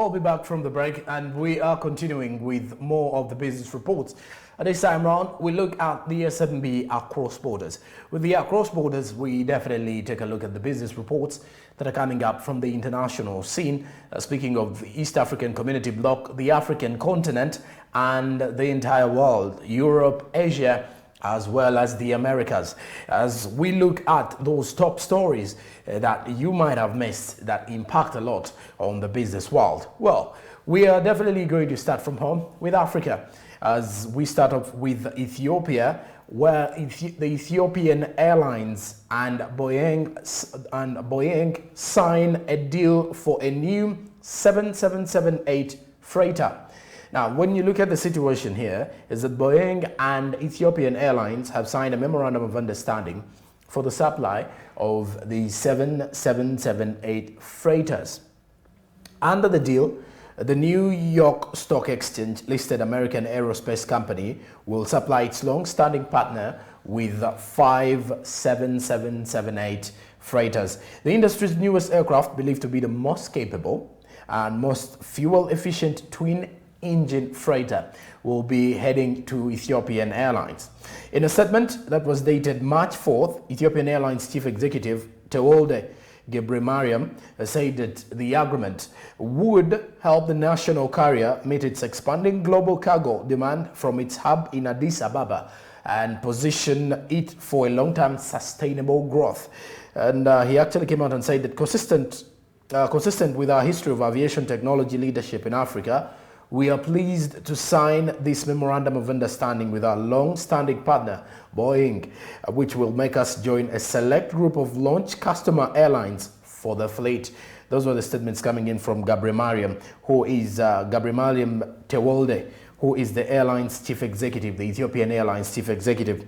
I'll be back from the break and we are continuing with more of the business reports. This time around, we look at the S&B across borders. With the across borders, we definitely take a look at the business reports that are coming up from the international scene. Speaking of the East African Community Bloc, the African continent, and the entire world, Europe, Asia, as well as the Americas, as we look at those top stories that you might have missed that impact a lot on the business world. Well, we are definitely going to start from home with Africa, as we start off with Ethiopia, where the Ethiopian Airlines and Boeing sign a deal for a new 7778 freighter. Now, when you look at the situation here, is that Boeing and Ethiopian Airlines have signed a memorandum of understanding for the supply of the 7778 freighters. Under the deal, the New York Stock Exchange listed American aerospace company will supply its long-standing partner with 5 7778 freighters. The industry's newest aircraft, believed to be the most capable and most fuel-efficient twin-engine freighter, will be heading to Ethiopian Airlines. In a statement that was dated March 4th, Ethiopian Airlines Chief Executive Tewolde Gebremariam said that the agreement would help the national carrier meet its expanding global cargo demand from its hub in Addis Ababa and position it for a long-term sustainable growth. And he actually came out and said that consistent with our history of aviation technology leadership in Africa, we are pleased to sign this memorandum of understanding with our long-standing partner, Boeing, which will make us join a select group of launch customer airlines for the fleet. Those were the statements coming in from Gebremariam, who is Gebremariam Tewolde, who is the airline's chief executive, the Ethiopian Airlines chief executive.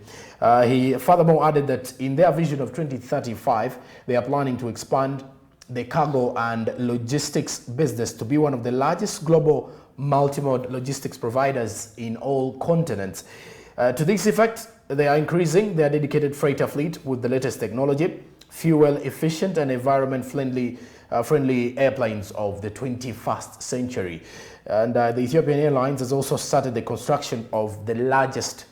He furthermore added that in their vision of 2035, they are planning to expand the cargo and logistics business to be one of the largest global multimode logistics providers in all continents. To this effect, they are increasing their dedicated freighter fleet with the latest technology, fuel efficient and environment friendly airplanes of the 21st century. And the Ethiopian Airlines has also started the construction of the largest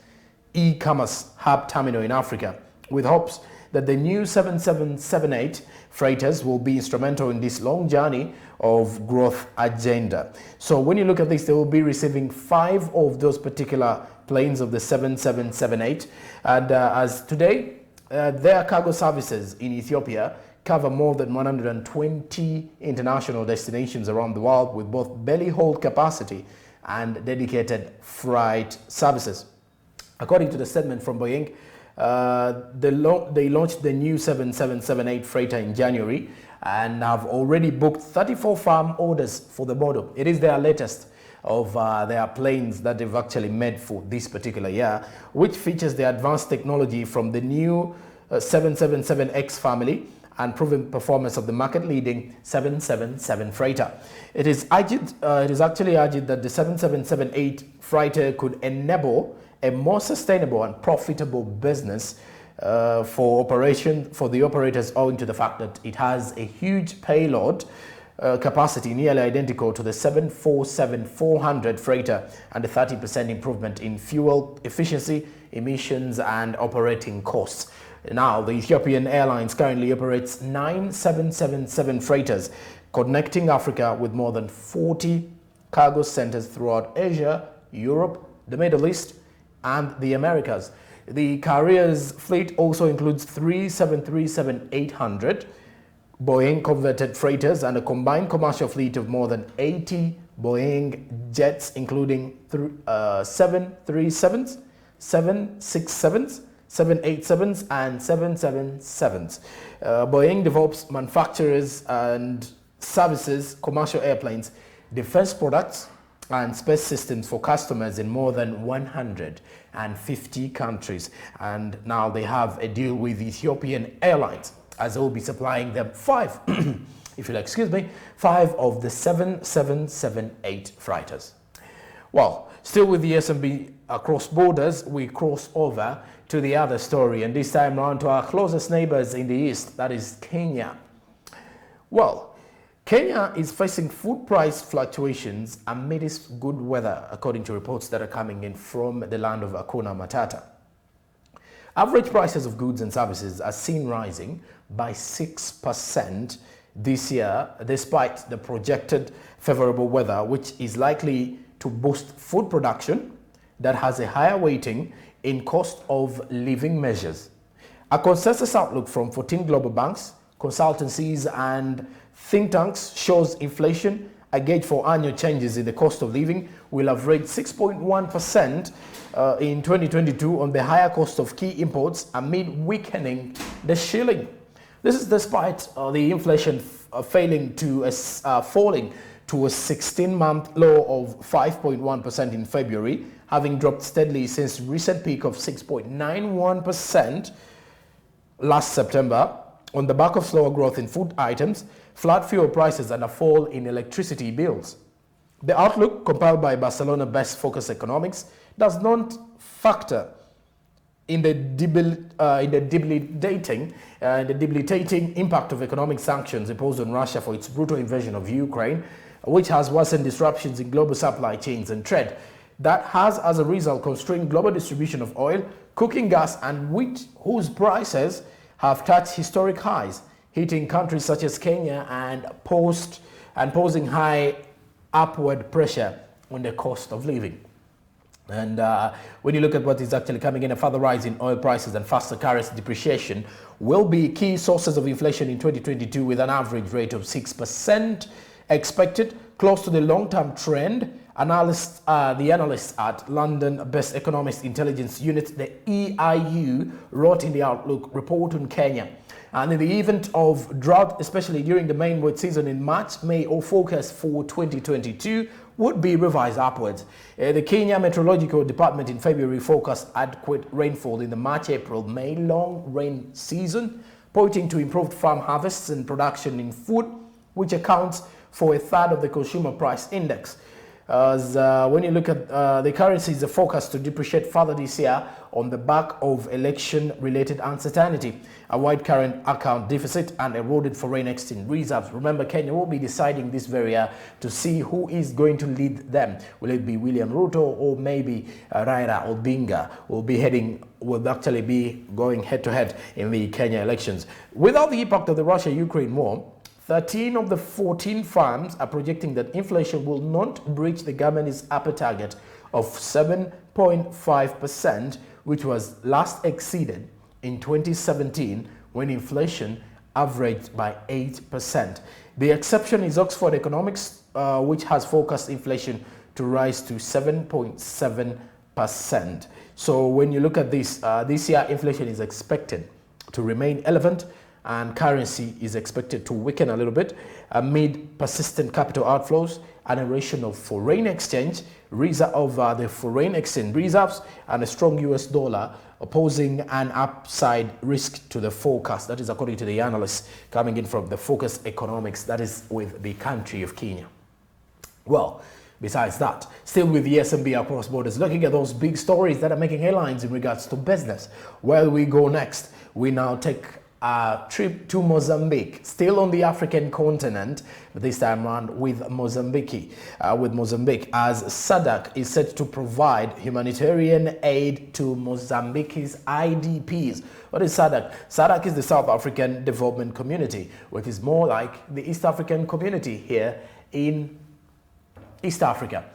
e-commerce hub terminal in Africa, with hopes that the new 7778 freighters will be instrumental in this long journey of growth agenda. So when you look at this, they will be receiving 5 of those particular planes of the 7778. And as today, their cargo services in Ethiopia cover more than 120 international destinations around the world, with both belly hold capacity and dedicated freight services. According to the statement from Boeing, they launched the new 7778 freighter in January and have already booked 34 firm orders for the model. It is their latest of their planes that they've actually made for this particular year, which features the advanced technology from the new 777X family and proven performance of the market-leading 777 freighter. It is actually argued that the 7778 freighter could enable a more sustainable and profitable business for the operators, owing to the fact that it has a huge payload capacity nearly identical to the 747-400 freighter and a 30% improvement in fuel efficiency, emissions, and operating costs. Now, the Ethiopian Airlines currently operates 9 777 freighters, connecting Africa with more than 40 cargo centers throughout Asia, Europe, the Middle East, and the Americas. The carrier's fleet also includes 3 737-800 Boeing converted freighters and a combined commercial fleet of more than 80 Boeing jets, including 737s, 767s, 787s, and 777s. Boeing develops, manufactures, and services commercial airplanes, defense products, and space systems for customers in more than 150 countries. And now they have a deal with Ethiopian Airlines, as they will be supplying them 5, if you'll excuse me, 5 of the 7778 freighters. Well, still with the S&B across borders, we cross over to the other story, and this time around to our closest neighbors in the east, that is Kenya. Well, Kenya is facing food price fluctuations amidst good weather, according to reports that are coming in from the land of Hakuna Matata. Average prices of goods and services are seen rising by 6% this year, despite the projected favorable weather, which is likely to boost food production that has a higher weighting in cost of living measures. A consensus outlook from 14 global banks, consultancies, and think tanks shows inflation, a gauge for annual changes in the cost of living, will average 6.1% in 2022 on the higher cost of key imports amid weakening the shilling. This is despite the inflation falling to a 16-month low of 5.1% in February, having dropped steadily since recent peak of 6.91% last September, on the back of slower growth in food items, flat fuel prices, and a fall in electricity bills. The outlook, compiled by Barcelona-based Focus Economics, does not factor in the debilitating impact of economic sanctions imposed on Russia for its brutal invasion of Ukraine, which has worsened disruptions in global supply chains and trade. That has, as a result, constrained global distribution of oil, cooking gas, and wheat, whose prices have touched historic highs, hitting countries such as Kenya and posing high upward pressure on the cost of living. And when you look at what is actually coming in, a further rise in oil prices and faster currency depreciation will be key sources of inflation in 2022, with an average rate of 6% expected, close to the long-term trend. The analysts at London-based Economist Intelligence Unit, the EIU, wrote in the Outlook report on Kenya. And in the event of drought, especially during the main wet season in March, May, or forecast for 2022 would be revised upwards. The Kenya Meteorological Department in February forecast adequate rainfall in the March, April, May long rain season, pointing to improved farm harvests and production in food, which accounts for a third of the consumer price index. When you look at the currency, is forecast to depreciate further this year on the back of election-related uncertainty, a wide current account deficit, and eroded foreign exchange reserves. Remember, Kenya will be deciding this very year to see who is going to lead them. Will it be William Ruto, or maybe Raila Odinga will actually be going head-to-head in the Kenya elections? Without the impact of the Russia-Ukraine war, 13 of the 14 firms are projecting that inflation will not breach the government's upper target of 7.5%, which was last exceeded in 2017 when inflation averaged by 8%. The exception is Oxford Economics, which has forecast inflation to rise to 7.7%. So when you look at this year, inflation is expected to remain elevated, and currency is expected to weaken a little bit amid persistent capital outflows, an erosion of foreign exchange reserves, and a strong US dollar, posing an upside risk to the forecast. That is according to the analysts coming in from the Focus Economics, that is with the country of Kenya. Well, besides that, still with the SMB across borders, looking at those big stories that are making headlines in regards to business. Where we go next, we now take a trip to Mozambique, still on the African continent, but this time around with Mozambique, as SADC is set to provide humanitarian aid to Mozambique's IDPs. What is SADC? SADC is the South African Development Community, which is more like the East African community here in East Africa.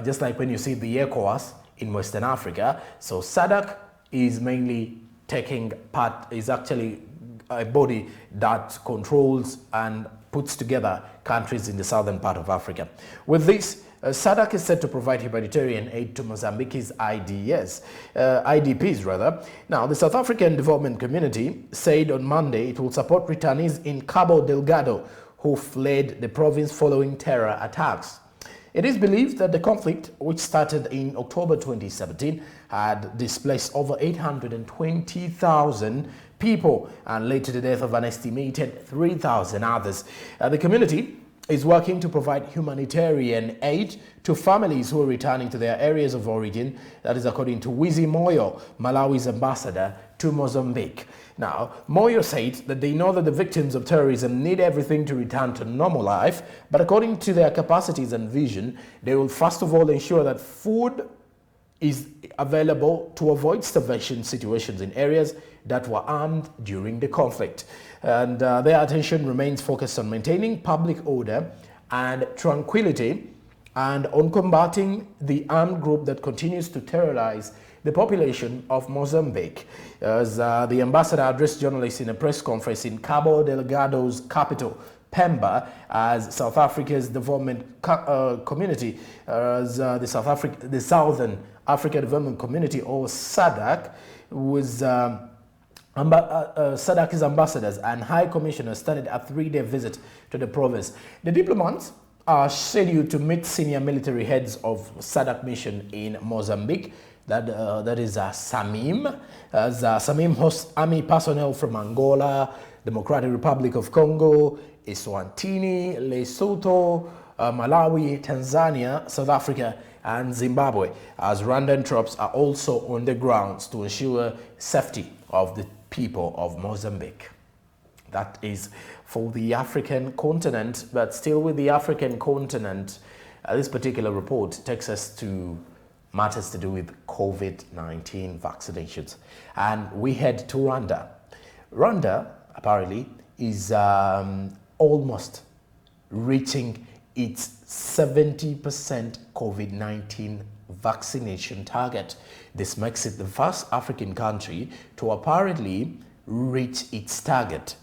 Just like when you see the ECOWAS in Western Africa. So SADC is mainly taking part, is actually a body that controls and puts together countries in the southern part of Africa. With this, SADC is set to provide humanitarian aid to Mozambique's IDPs rather. Now, the South African Development Community said on Monday it will support returnees in Cabo Delgado who fled the province following terror attacks. It is believed that the conflict, which started in October 2017, had displaced over 820,000 people and led to the death of an estimated 3,000 others. The community is working to provide humanitarian aid to families who are returning to their areas of origin. That is according to Wizi Moyo, Malawi's ambassador to Mozambique. Now, Moyo said that they know that the victims of terrorism need everything to return to normal life, but according to their capacities and vision, they will first of all ensure that food is available to avoid starvation situations in areas that were armed during the conflict. And their attention remains focused on maintaining public order and tranquility and on combating the armed group that continues to terrorize the population of Mozambique. As the ambassador addressed journalists in a press conference in Cabo Delgado's capital, Pemba, as South Africa's development community, as the Southern Africa Development Community, or SADC, was SADC's ambassadors and high commissioners started a 3-day visit to the province. The diplomats are scheduled to meet senior military heads of SADC mission in Mozambique. That is Samim. As Samim hosts army personnel from Angola, Democratic Republic of Congo, Eswatini, Lesotho, Malawi, Tanzania, South Africa, and Zimbabwe, as Rwandan troops are also on the grounds to ensure safety of the people of Mozambique. That is for the African continent, but still with the African continent, this particular report takes us to matters to do with COVID-19 vaccinations. And we head to Rwanda. Rwanda, apparently, is almost reaching its 70% COVID-19 vaccination target. This makes it the first African country to apparently reach its target.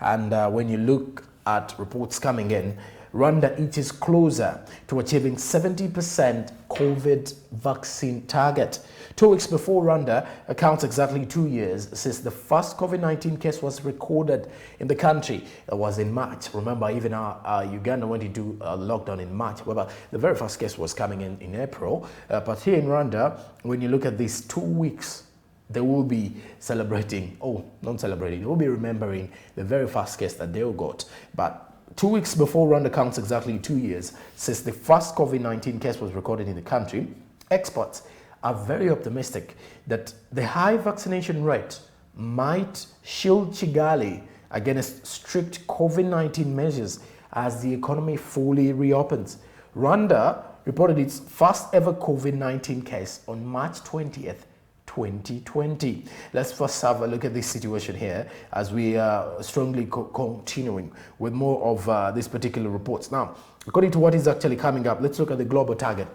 And when you look at reports coming in, Rwanda inches closer to achieving 70% COVID vaccine target. 2 weeks before Rwanda counts exactly 2 years since the first COVID-19 case was recorded in the country. It was in March. Remember, even Uganda went into lockdown in March. However, the very first case was coming in April. But here in Rwanda, when you look at these 2 weeks, they will be celebrating, they will be remembering the very first case that they got. But 2 weeks before Rwanda counts exactly 2 years since the first COVID-19 case was recorded in the country, experts are very optimistic that the high vaccination rate might shield Kigali against strict COVID-19 measures as the economy fully reopens. Rwanda reported its first ever COVID-19 case on March 20th, 2020. Let's first have a look at this situation here as we are strongly continuing with more of these particular reports. Now, according to what is actually coming up, let's look at the global target.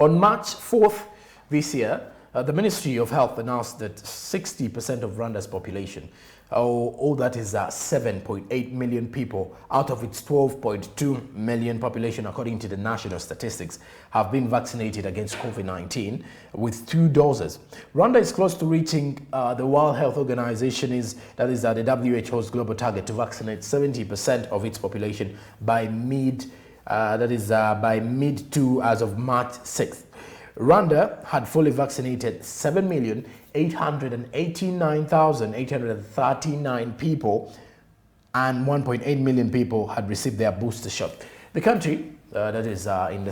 On March 4th this year, the Ministry of Health announced that 60% of Rwanda's population, all that is 7.8 million people out of its 12.2 million population, according to the national statistics, have been vaccinated against COVID-19 with 2 doses. Rwanda is close to reaching the World Health Organization the WHO's global target to vaccinate 70% of its population by mid to as of March 6th. Rwanda had fully vaccinated 7,889,839 people, and 1.8 million people had received their booster shot. The country that is in the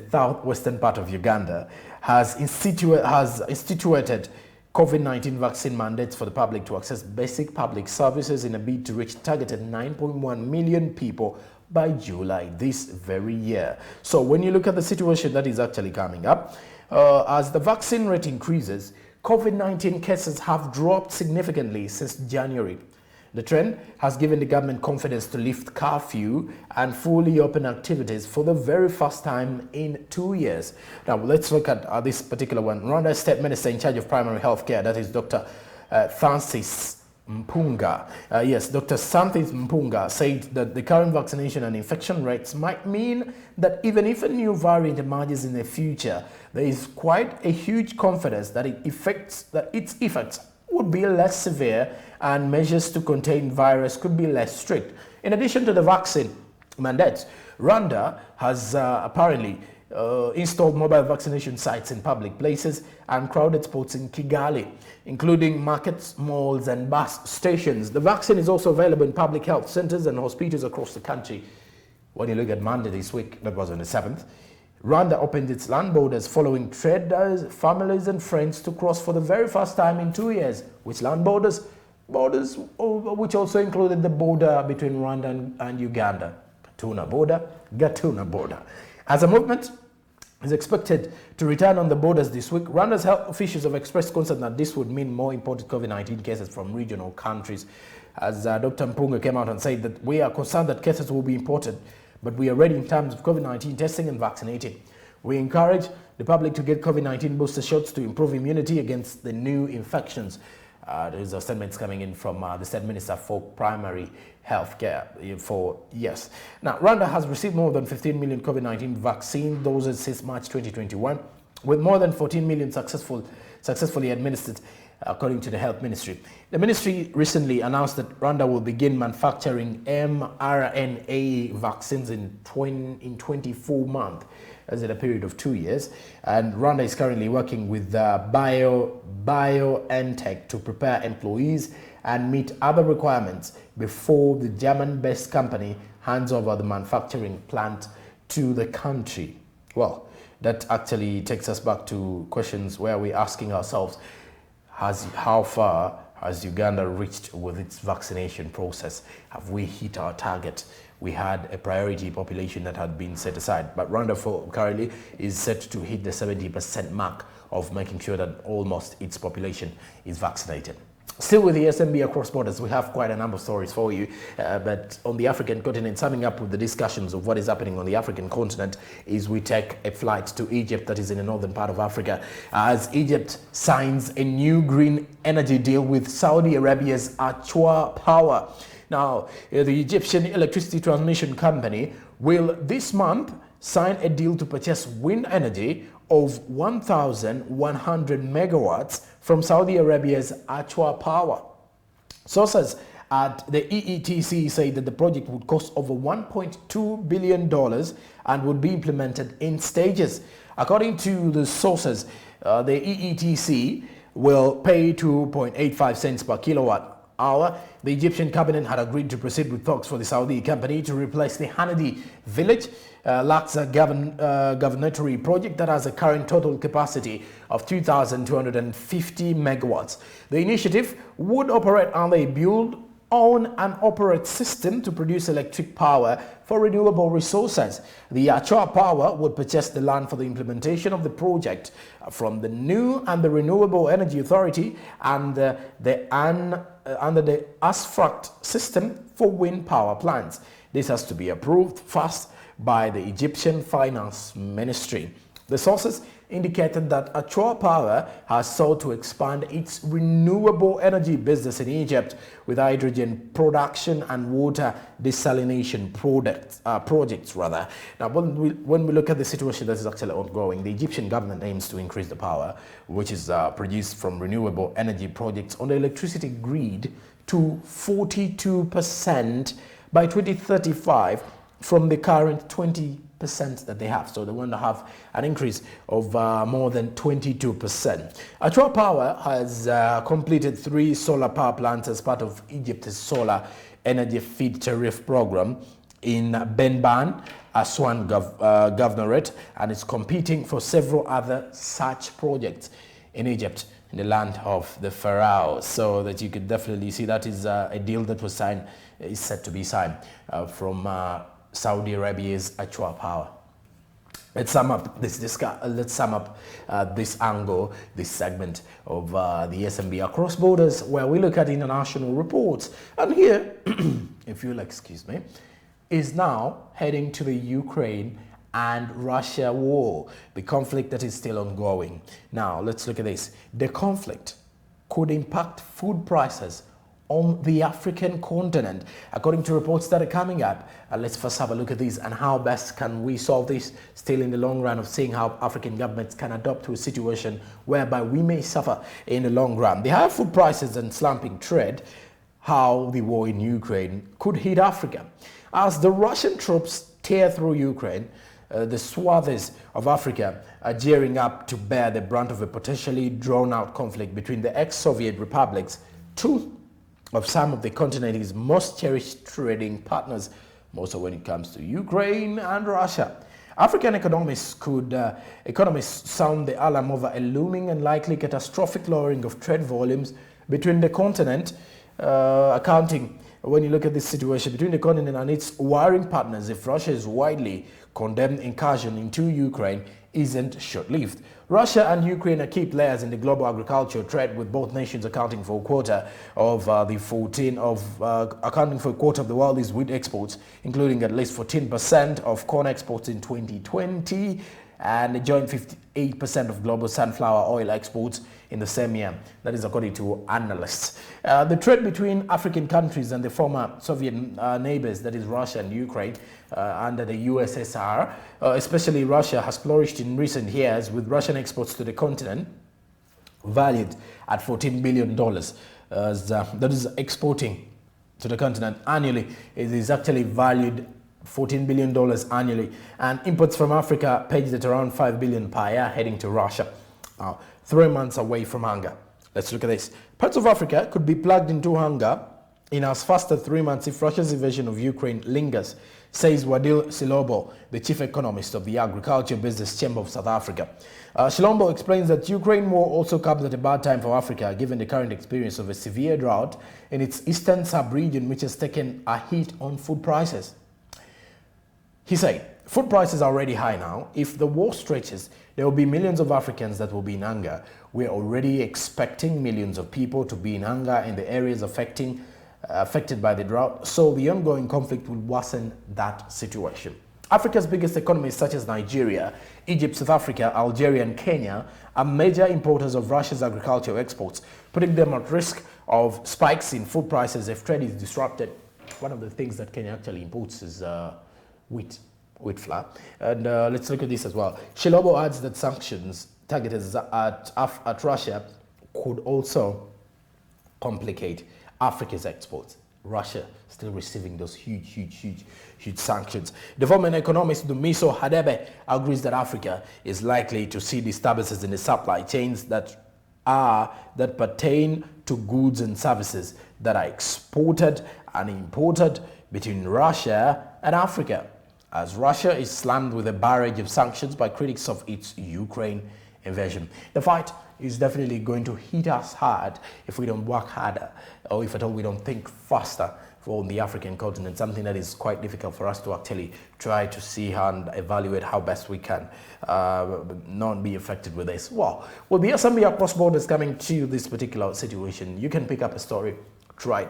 southwestern part of Uganda has instituted COVID-19 vaccine mandates for the public to access basic public services in a bid to reach targeted 9.1 million people by July this very year. So when you look at the situation that is actually coming up, as the vaccine rate increases, COVID-19 cases have dropped significantly since January. The trend has given the government confidence to lift curfew and fully open activities for the very first time in 2 years. Now, let's look at this particular one. Rwanda's State Minister in charge of primary health care, that is Dr. Francis Mpunga. Dr. Francis Mpunga said that the current vaccination and infection rates might mean that even if a new variant emerges in the future, there is quite a huge confidence that its effects would be less severe and measures to contain virus could be less strict. In addition to the vaccine mandates, Rwanda has apparently installed mobile vaccination sites in public places and crowded spots in Kigali, including markets, malls, and bus stations. The vaccine is also available in public health centers and hospitals across the country. When you look at Monday this week, that was on the 7th, Rwanda opened its land borders following traders, families and friends to cross for the very first time in 2 years. Which land borders? Borders which also included the border between Rwanda and Uganda. Gatuna border. As a movement is expected to return on the borders this week, Rwanda's health officials have expressed concern that this would mean more imported COVID-19 cases from regional countries. As Dr. Mpunga came out and said that we are concerned that cases will be imported, but we are ready in terms of COVID-19 testing and vaccinating. We encourage the public to get COVID-19 booster shots to improve immunity against the new infections. There's a statement coming in from the State Minister for Primary Health Care. Now, Rwanda has received more than 15 million COVID-19 vaccine doses since March 2021, with more than 14 million successfully administered, according to the Health Ministry. The ministry recently announced that Rwanda will begin manufacturing mRNA vaccines in 24 months, as in a period of 2 years. And Rwanda is currently working with BioNTech to prepare employees and meet other requirements before the German-based company hands over the manufacturing plant to the country. Well, that actually takes us back to questions where we're asking ourselves, how far has Uganda reached with its vaccination process? Have we hit our target? We had a priority population that had been set aside, but Rwanda currently is set to hit the 70% mark of making sure that almost its population is vaccinated. Still with the SMB across borders, we have quite a number of stories for you, but on the African continent, summing up with the discussions of what is happening on the African continent is we take a flight to Egypt, that is in the northern part of Africa, as Egypt signs a new green energy deal with Saudi Arabia's Achua Power. Now, the Egyptian electricity transmission company will this month sign a deal to purchase wind energy of 1,100 megawatts from Saudi Arabia's Achua Power. Sources at the EETC say that the project would cost over $1.2 billion and would be implemented in stages. According to the sources, the EETC will pay 2.85 cents per kilowatt hour. The Egyptian cabinet had agreed to proceed with talks for the Saudi company to replace the Hanadi village, Laksa governatory project that has a current total capacity of 2,250 megawatts. The initiative would operate on a build, own and operate system to produce electric power for renewable resources. The Achua Power would purchase the land for the implementation of the project from the New and the Renewable Energy Authority and under the ASFRACT system for wind power plants. This has to be approved first by the Egyptian Finance Ministry. The sources indicated that Achua Power has sought to expand its renewable energy business in Egypt with hydrogen production and water desalination projects. Now, when we look at the situation that is actually ongoing, the Egyptian government aims to increase the power which is produced from renewable energy projects on the electricity grid to 42% by 2035 from the current 20% that they have. So they want to have an increase of more than 22%. Achua Power has completed 3 solar power plants as part of Egypt's solar energy feed tariff program in Benban, Aswan Governorate, and is competing for several other such projects in Egypt, in the land of the pharaoh. So that you could definitely see that is a deal that was signed, is set to be signed from Saudi Arabia's Achua Power. Let's sum up this angle, this segment of the SMB across borders, where we look at international reports. And here, if you'll excuse me, is now heading to the Ukraine and Russia war, the conflict that is still ongoing. Now, let's look at this. The conflict could impact food prices on the African continent, according to reports that are coming up. Let's first have a look at these and how best can we solve this, still in the long run of seeing how African governments can adapt to a situation whereby we may suffer in the long run. The higher food prices and slumping trade, how the war in Ukraine could hit Africa. As the Russian troops tear through Ukraine, the swaths of Africa are gearing up to bear the brunt of a potentially drawn-out conflict between the ex-Soviet republics, two of some of the continent's most cherished trading partners, most of when it comes to Ukraine and Russia. African economists sound the alarm over a looming and likely catastrophic lowering of trade volumes between the continent, accounting, when you look at this situation, between the continent and its warring partners, if Russia's widely condemned incursion into Ukraine isn't short-lived. Russia and Ukraine are key players in the global agricultural trade, with both nations accounting for a quarter of the world's wheat exports, including at least 14% of corn exports in 2020, and a joint 58% of global sunflower oil exports in the same year. That is according to analysts. The trade between African countries and the former Soviet neighbors, that is Russia and Ukraine, under the USSR, especially Russia, has flourished in recent years, with Russian exports to the continent valued at $14 billion. That is exporting to the continent annually. It is actually valued $14 billion annually, and imports from Africa pegged at around $5 billion per year, heading to Russia. Now, 3 months away from hunger. Let's look at this. Parts of Africa could be plugged into hunger in as fast as 3 months if Russia's invasion of Ukraine lingers, says Wadil Silombo, the chief economist of the Agriculture Business Chamber of South Africa. Silombo explains that Ukraine war also comes at a bad time for Africa, given the current experience of a severe drought in its eastern sub-region, which has taken a hit on food prices. He said, food prices are already high now. If the war stretches, there will be millions of Africans that will be in hunger. We're already expecting millions of people to be in hunger in the areas affected by the drought, so the ongoing conflict will worsen that situation. Africa's biggest economies, such as Nigeria, Egypt, South Africa, Algeria, and Kenya, are major importers of Russia's agricultural exports, putting them at risk of spikes in food prices if trade is disrupted. One of the things that Kenya actually imports is wheat flour. And let's look at this as well. Shilobo adds that sanctions targeted at Russia could also complicate Africa's exports. Russia still receiving those huge sanctions. The former economist Dumiso Hadebe agrees that Africa is likely to see disturbances in the supply chains that pertain to goods and services that are exported and imported between Russia and Africa, as Russia is slammed with a barrage of sanctions by critics of its Ukraine invasion. The fight is definitely going to hit us hard if we don't work harder, or if at all we don't think faster for the African continent, something that is quite difficult for us to actually try to see and evaluate how best we can not be affected with this. Well, with the assembly across borders coming to this particular situation, you can pick up a story, try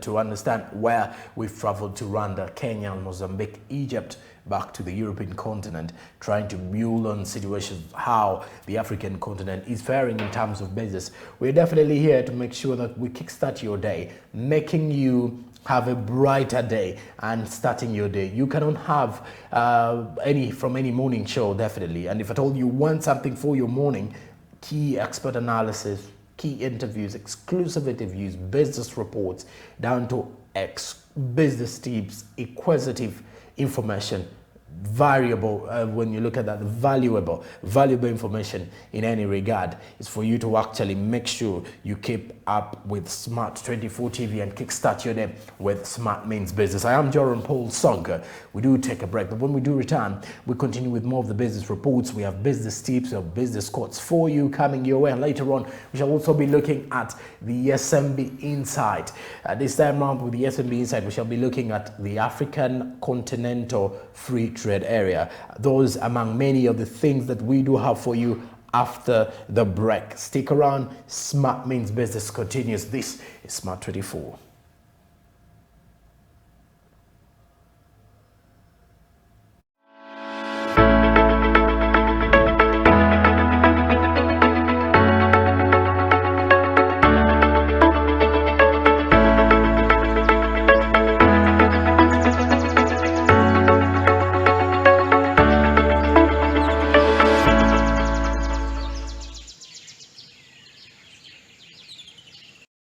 to understand where we've traveled to Rwanda, Kenya, Mozambique, Egypt, back to the European continent, trying to build on situations, how the African continent is faring in terms of business. We're definitely here to make sure that we kickstart your day, making you have a brighter day and starting your day. You cannot have any morning show, definitely. And if at all you want something for your morning, key expert analysis, key interviews, exclusive interviews, business reports, down to business tips, inquisitive information, variable, when you look at that, valuable information in any regard, is for you to actually make sure you keep up with Smart 24 TV and kickstart your day with Smart Means Business. I am Joran Paul Sonker. We do take a break, but when we do return, we continue with more of the business reports. We have business tips, we have business quotes for you coming your way, and later on we shall also be looking at the SMB Insight. This time around with the SMB Insight, we shall be looking at the African Continental Free Trade Area. Those among many of the things that we do have for you after the break. Stick around. Smart Means Business continues. This is Smart 24.